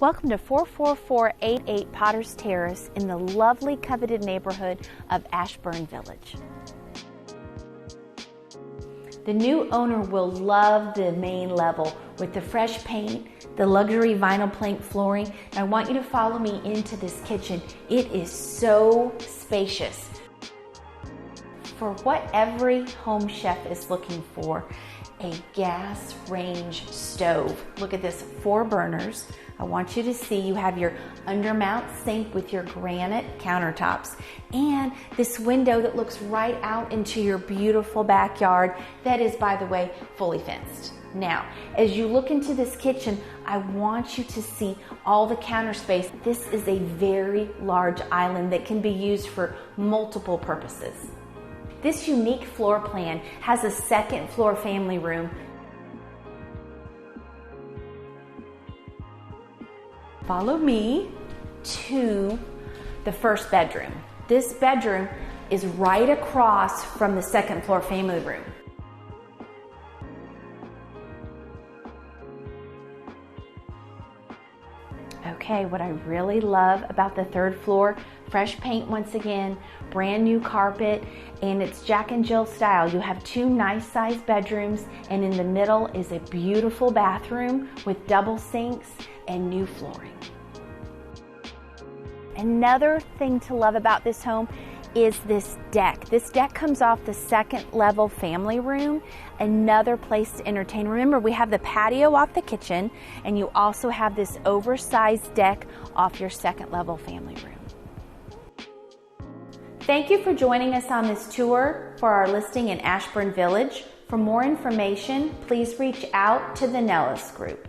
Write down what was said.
Welcome to 44488 Potters Terrace in the lovely coveted neighborhood of Ashburn Village. The new owner will love the main level with the fresh paint, the luxury vinyl plank flooring, and I want you to follow me into this kitchen. It is so spacious. For what every home chef is looking for, a gas range stove. Look at this, 4 burners. I want you to see you have your undermount sink with your granite countertops and this window that looks right out into your beautiful backyard that is, by the way, fully fenced. Now, as you look into this kitchen, I want you to see all the counter space. This is a very large island that can be used for multiple purposes. This unique floor plan has a second floor family room. Follow me to the first bedroom. This bedroom is right across from the second floor family room. Okay, what I really love about the third floor, fresh paint once again, brand new carpet, and it's Jack and Jill style. You have 2 nice sized bedrooms, and in the middle is a beautiful bathroom with double sinks and new flooring. Another thing to love about this home is this deck. This deck comes off the second level family room, another place to entertain. Remember, we have the patio off the kitchen, and you also have this oversized deck off your second level family room. Thank you for joining us on this tour for our listing in Ashburn Village. For more information, please reach out to the Nellis Group.